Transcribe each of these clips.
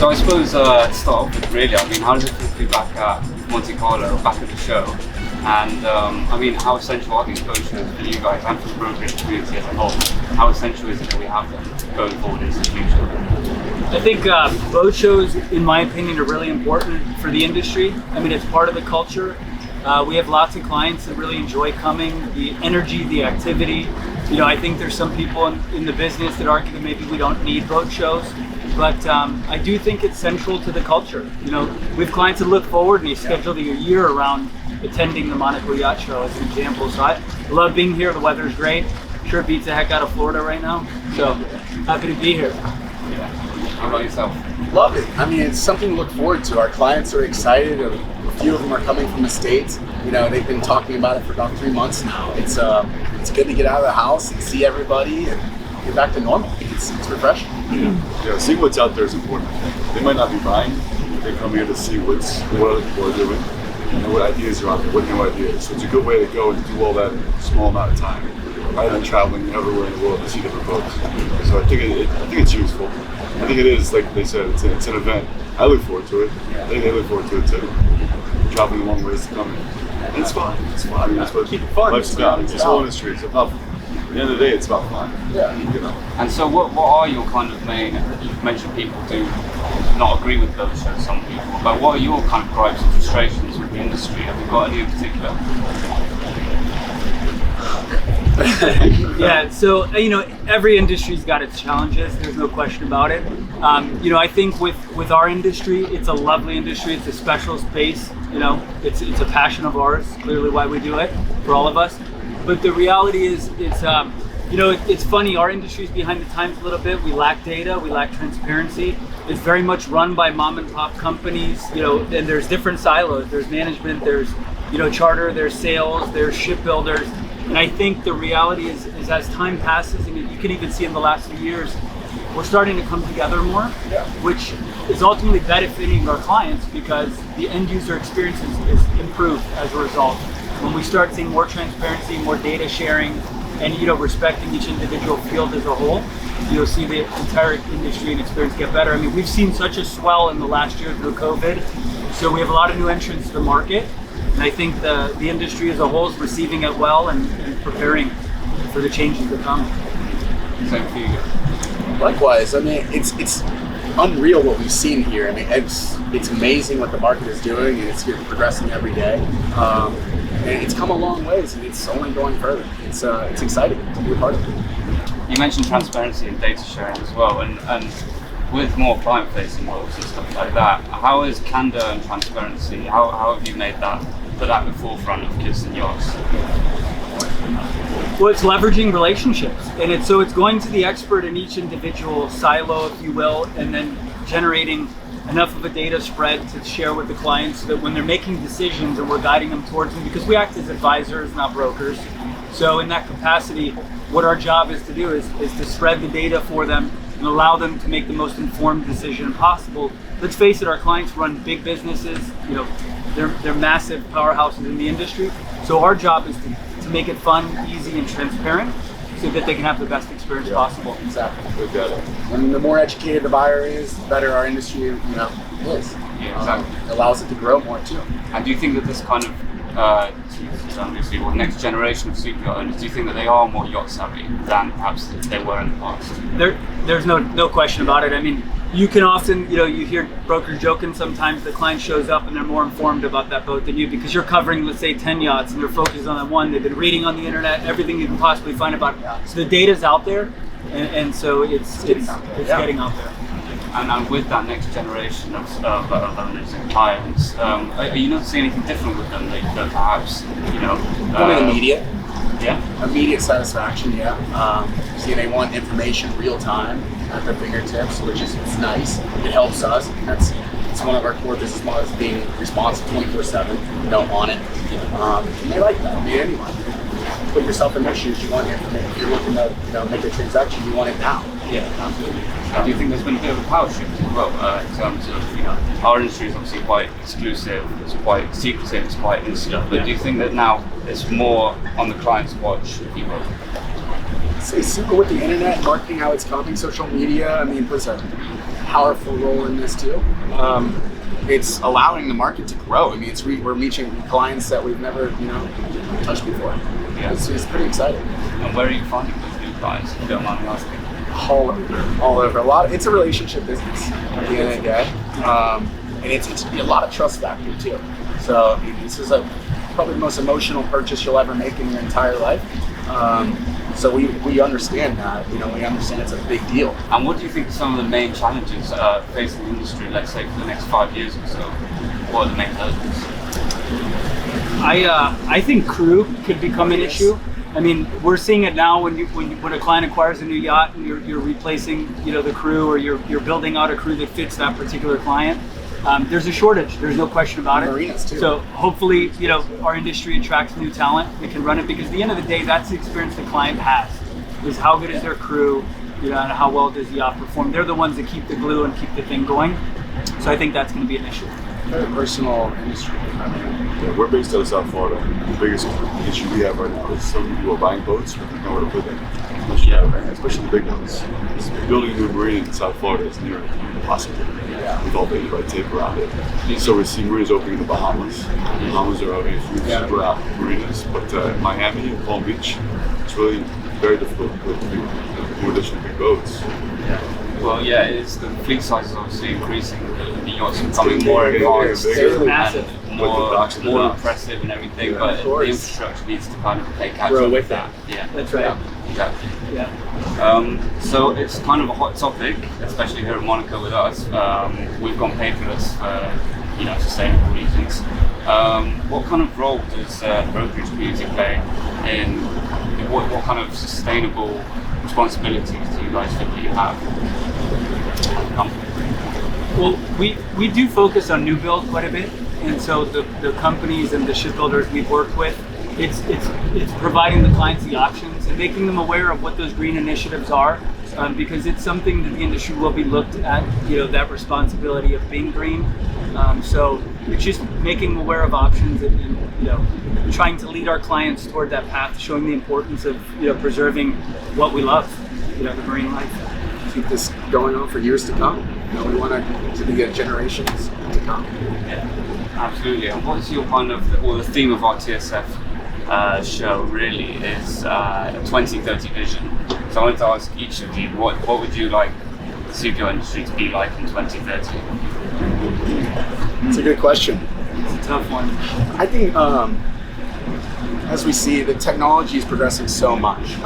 So I suppose to start off with, really, I mean, how does it feel to be back at Monte Carlo, back at the show? And I mean, how essential are these boat shows for you guys and for the brokerage community as a whole? How essential is it that we have them going forward into the future? I think boat shows, in my opinion, are really important for the industry. I mean, it's part of the culture. We have lots of clients that really enjoy coming, the energy, the activity. You know, I think there's some people in the business that argue that maybe we don't need boat shows, but I do think it's central to the culture. You know, we have clients that look forward and they schedule a year around attending the Monaco Yacht Show as an example. So I love being here. The weather's great. Sure beats the heck out of Florida right now. So happy to be here. Yeah. How about yourself? Love it. I mean, it's something to look forward to. Our clients are excited. A few of them are coming from the States. You know, they've been talking about it for about 3 months now. It's good to get out of the house and see everybody and get back to normal. It's refreshing. Yeah, seeing what's out there is important. They might not be buying, but they come here to see what other people are doing and what ideas are out there, what new ideas. So it's a good way to go and do all that in a small amount of time, rather than traveling everywhere in the world to see different boats. So I think it's useful. I think it is, like they said, it's an event. I look forward to it. I think they look forward to it too. Traveling a long ways to come in. And it's fun. It's fun. I mean, that's what Keep it fun. life's about. This whole industry is about, at the end of the day, it's about fun. Yeah. You know. And so what are your kind of main, you've mentioned people do not agree with boat shows, some people, but what are your kind of gripes and frustrations with the industry? Have you got any in particular? Yeah, so you know, every industry's got its challenges. There's no question about it. You know, I think with our industry, it's a lovely industry. It's a special space. You know, it's a passion of ours. Clearly, why we do it for all of us. But the reality is, you know, it's funny. Our industry's behind the times a little bit. We lack data. We lack transparency. It's very much run by mom and pop companies. You know, and there's different silos. There's management. There's charter. There's sales. There's shipbuilders. And I think the reality is as time passes, and you can even see in the last few years, we're starting to come together more, which is ultimately benefiting our clients because the end user experience is improved as a result. When we start seeing more transparency, more data sharing, and respecting each individual field as a whole, you'll see the entire industry and experience get better. I mean, we've seen such a swell in the last year through COVID, so we have a lot of new entrants to the market. And I think the industry as a whole is receiving it well and preparing for the changes to come. Same for you. Likewise, I mean, it's unreal what we've seen here. I mean, it's amazing what the market is doing, and it's progressing every day. And it's come a long ways, and it's only going further. It's exciting to be a part of it. You mentioned transparency and data sharing as well, and with more client-facing roles and stuff like that, how is candor and transparency? How have you put that at the forefront of Kitson Yachts? Well, it's leveraging relationships, and it's going to the expert in each individual silo, if you will, and then generating enough of a data spread to share with the clients so that when they're making decisions and we're guiding them towards them, because we act as advisors, not brokers. So in that capacity, what our job is to do is to spread the data for them and allow them to make the most informed decision possible. Let's face it, our clients run big businesses. They're massive powerhouses in the industry. So our job is to make it fun, easy, and transparent so that they can have the best experience possible. Exactly. And the more educated the buyer is, the better our industry is. Yeah, exactly. It allows it to grow more too. And do you think that this kind of next generation of super yacht owners, do you think that they are more yacht savvy than perhaps they were in the past? There's no question about it. I mean, you can often, you hear brokers joking sometimes. The client shows up and they're more informed about that boat than you because you're covering, let's say, 10 yachts and they're focused on that one. They've been reading on the internet, everything you can possibly find about it. So the data's out there, and so it's getting out there. And with that next generation of owners and clients, are you not seeing anything different with them that perhaps, Immediate. Yeah? Immediate satisfaction, See, they want information real time at their fingertips, which is nice. It helps us. It's one of our core business models, being responsive 24/7, on it. And they like that. I mean, anyone. Put yourself in their shoes. You want information. If you're looking to make a transaction, you want it now. Yeah, absolutely. Do you think there's been a bit of a power shift as well in terms of, our industry is obviously quite exclusive, it's quite secretive, it's quite insular, but do you think that now it's more on the client's watch, if you will? Say super with the internet, marketing, how it's coming, social media. I mean, powerful role in this too. It's allowing the market to grow. I mean, we're reaching clients that we've never, touched before. Yeah. It's pretty exciting. And where are you finding those new clients, if you don't mind me asking? All over. It's a relationship business at the end of the day, and it's a lot of trust factor too. So I mean, this is probably the most emotional purchase you'll ever make in your entire life. So we understand that. We understand it's a big deal. And what do you think are some of the main challenges facing the industry, let's say, for the next 5 years or so? What are the main hurdles? I think crew could become an issue. I mean, we're seeing it now when a client acquires a new yacht and you're replacing the crew, or you're building out a crew that fits that particular client. There's a shortage. There's no question about it. Marinas too. So hopefully, our industry attracts new talent that can run it, because at the end of the day, that's the experience the client has, is how good is their crew, and how well does the yacht perform. They're the ones that keep the glue and keep the thing going. So I think that's going to be an issue. Very personal industry. Yeah, we're based out of South Florida. The biggest issue we have right now is some people are buying boats, but they don't know where to put them. Especially the big ones. Building a new marina in South Florida is near impossible with all the red tape around it. So we're seeing marinas opening in the Bahamas. The Bahamas are having a few super out marinas, but Miami and Palm Beach, it's really very difficult with new additional big boats. Well, the fleet size is obviously increasing. The yachts are becoming more advanced bigger, massive. and more impressive and everything, but the infrastructure needs to kind of play catch up with that. Yeah, that's right. Exactly. Yeah. So it's kind of a hot topic, especially here in Monaco with us. We've gone paperless for sustainable reasons. What kind of role does the brokerage community play in what kind of sustainable responsibilities do you guys think that you have? Well, we do focus on new build quite a bit, and so the companies and the shipbuilders we've worked with, it's providing the clients the options and making them aware of what those green initiatives are, because it's something that the industry will be looked at, that responsibility of being green. So it's just making them aware of options and trying to lead our clients toward that path, showing the importance of preserving what we love, the marine life. Keep this going on for years to come. We want to be generations to come. Yeah, absolutely. And what's your the theme of our TSF show really is 2030 vision. So I wanted to ask each of you, what would you like the CPO industry to be like in 2030? It's a good question. It's a tough one. I think as we see, the technology is progressing so much.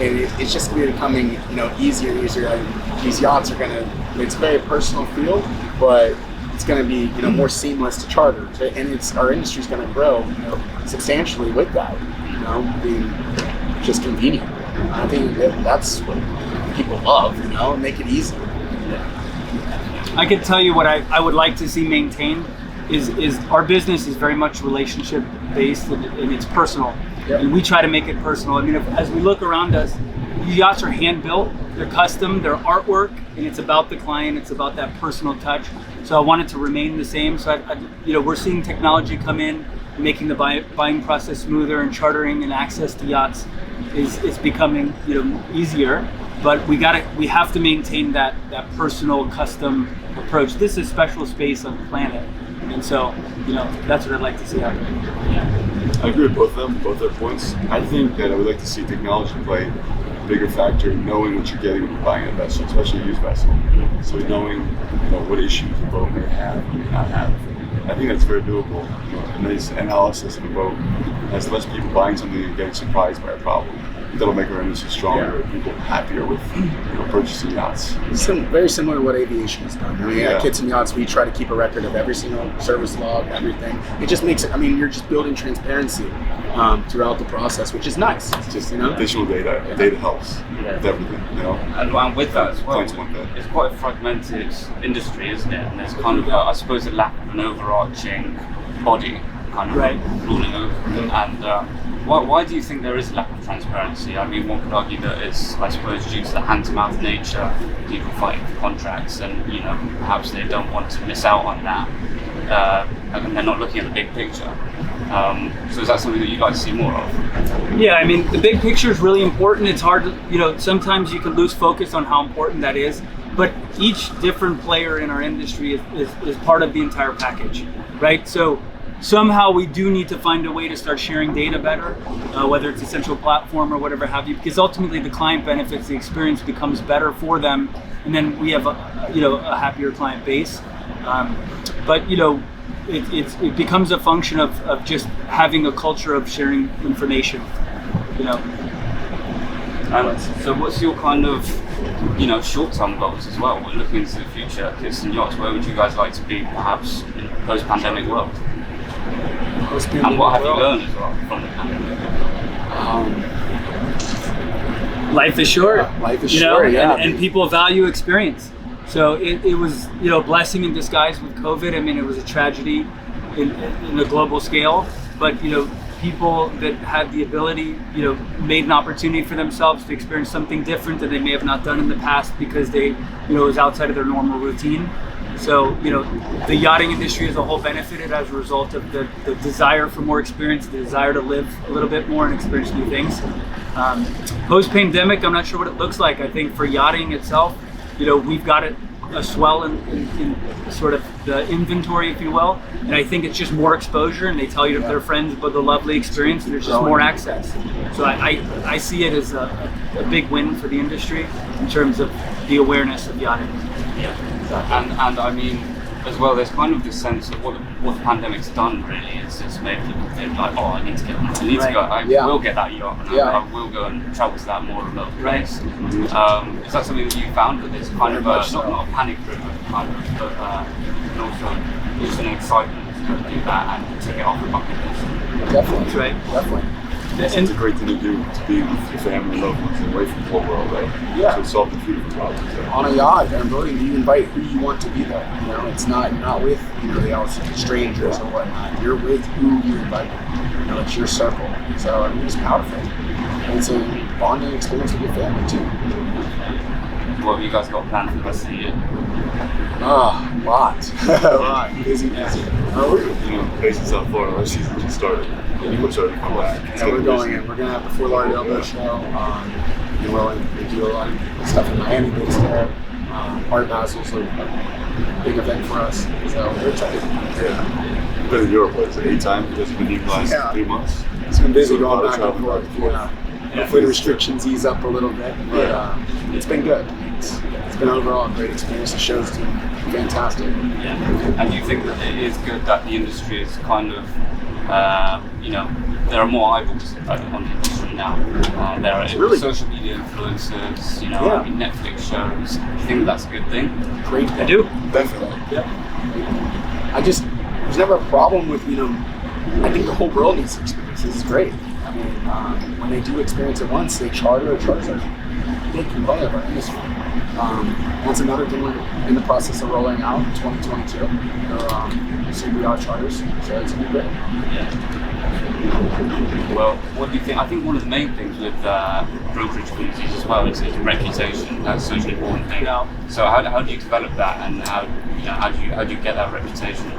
And it's just becoming, easier and easier. These yachts are it's a very personal field, but it's going to be, more seamless to charter. And our industry's going to grow, substantially with that, being just convenient. I think that's what people love, and make it easy. I can tell you what I would like to see maintained is our business is very much relationship based and it's personal. Yep. And we try to make it personal. I mean, as we look around us, these yachts are hand built, they're custom, they're artwork, and it's about the client, it's about that personal touch. So I want it to remain the same. So we're seeing technology come in, making the buying process smoother, and chartering and access to yachts is becoming easier. But we have to maintain that personal, custom approach. This is a special space on the planet, and so that's what I'd like to see happen. Yeah. I agree with both of them, both their points. I think that I would like to see technology play a bigger factor in knowing what you're getting when you're buying a vessel, especially a used vessel. So knowing what issues the boat may have or may not have. I think that's very doable. A nice analysis of a boat has less people buying something and getting surprised by a problem. That'll make our industry stronger, people happier with purchasing yachts. Very similar to what aviation has done. I mean, at Kitson Yachts, we try to keep a record of every single service log, everything. It just makes it, you're just building transparency throughout the process, which is nice. It's just, additional data. Data helps with everything, And with that as well, it's quite a fragmented industry, isn't it? And there's kind of, I suppose, a lack of an overarching body kind of ruling over it. And why do you think there is a lack of transparency? I mean, one could argue that it's, I suppose, due to the hand-to-mouth nature, people fighting for contracts, and perhaps they don't want to miss out on that, and they're not looking at the big picture. So is that something that you'd like to see more of? Yeah, I mean, the big picture is really important. It's hard to, sometimes you can lose focus on how important that is. but each different player in our industry is part of the entire package, right? So somehow we do need to find a way to start sharing data better, whether it's a central platform or whatever have you, because ultimately the client benefits, the experience becomes better for them, and then we have a happier client base. But it becomes a function of just having a culture of sharing information, And so what's your kind of, short-term goals as well? We're looking into the future at Kitson Yachts. Where would you guys like to be, perhaps, in the post-pandemic world? And what have you learned as well from the pandemic? Life is short. Life is short, and people value experience. So it was, a blessing in disguise with COVID. I mean, it was a tragedy in a global scale, but, people that had the ability, made an opportunity for themselves to experience something different that they may have not done in the past because they, it was outside of their normal routine. So, the yachting industry as a whole benefited as a result of the desire for more experience, the desire to live a little bit more and experience new things. Post-pandemic, I'm not sure what it looks like. I think for yachting itself, we've got a swell in sort of the inventory, if you will, and I think it's just more exposure, and they tell you to their friends about the lovely experience, and there's just more access. So I see it as a big win for the industry in terms of the awareness of yachting. Yeah, and I mean, as well, there's kind of this sense of what the pandemic's done. Really, it's made people think like, oh, I need to get on. I need to go. I will get that yacht, and I will go and travel to that more remote place. Is that something that you found, that there's kind of not a panic-driven kind of, but also just an excitement to do that and tick it off the bucket list? Definitely. That's right. Definitely. It's a great thing to do, to be with your family and loved ones and away from the whole world, right? Yeah. So solve the few different problems. On a yacht, and voting, you invite who you want to be there. It's not, you're not with the outside strangers or whatnot. You're with who you invite. It's your circle. So it's powerful. And it's a bonding experience with your family too. What have you guys got planned for the rest of the year? A lot. Busy. Based in South Florida, our season just started. We're starting to come back. So we're going in. We're going to have the Fort Lauderdale Boat Show. We do a lot of stuff in Miami based there. Art Basel's a big event for us. So we're excited. Yeah. We've been in Europe, like 8 times. It's been the last 3 months. It's been busy So going back and forth. Hopefully the restrictions ease up a little bit, but it's been good. It's been overall a great experience. The show's been fantastic. Yeah. And you think that it is good that the industry is kind of, there are more eyeballs on the industry now. There are social media influencers, I mean, Netflix shows. Do you think that's a good thing? Great thing. I do. Definitely. Yeah. There's never a problem with, I think the whole world needs to experience this. It's great. I mean, when they do experience it once, they charter a big component of our industry. That's another thing we're in the process of rolling out in 2022. Super yacht charters, so it's gonna be great. Yeah. Well, what do you think? I think one of the main things with brokerage communities as well is reputation. That's such an important thing. So how do you develop that, and how do you get that reputation?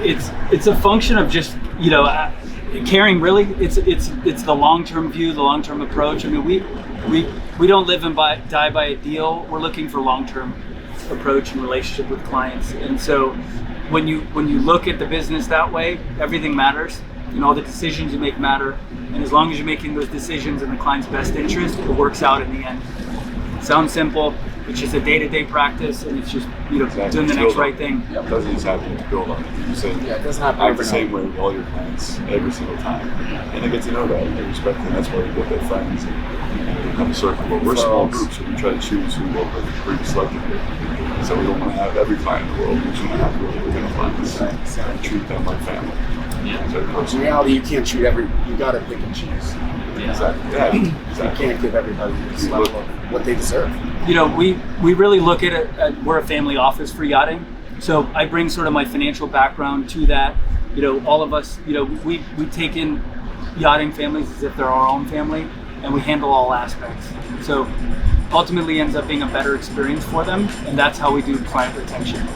It's a function of just caring. Really, it's the long-term view, the long-term approach. I mean, we don't live and die by a deal. We're looking for long-term approach and relationship with clients. And so when you look at the business that way, everything matters. All the decisions you make matter. And as long as you're making those decisions in the client's best interest, it works out in the end. It sounds simple. It's just a day-to-day practice, and it's just doing the next right thing. It doesn't just happen to build on it. It doesn't happen act the same way with all your clients every single time, and they get to know that and they respect it. That's why you get their friends and have a circle. But we're a small group, so we try to choose who we work with pretty selectively. So we don't want to have every client in the world. We just want to have really good clients and treat them like family. Yeah. In reality, you can't treat you got to pick and choose. Yeah. Exactly. You can't give everybody the level of what they deserve. We really look at it, we're a family office for yachting. So I bring sort of my financial background to that. All of us, we take in yachting families as if they're our own family, and we handle all aspects. So ultimately ends up being a better experience for them, and that's how we do client retention.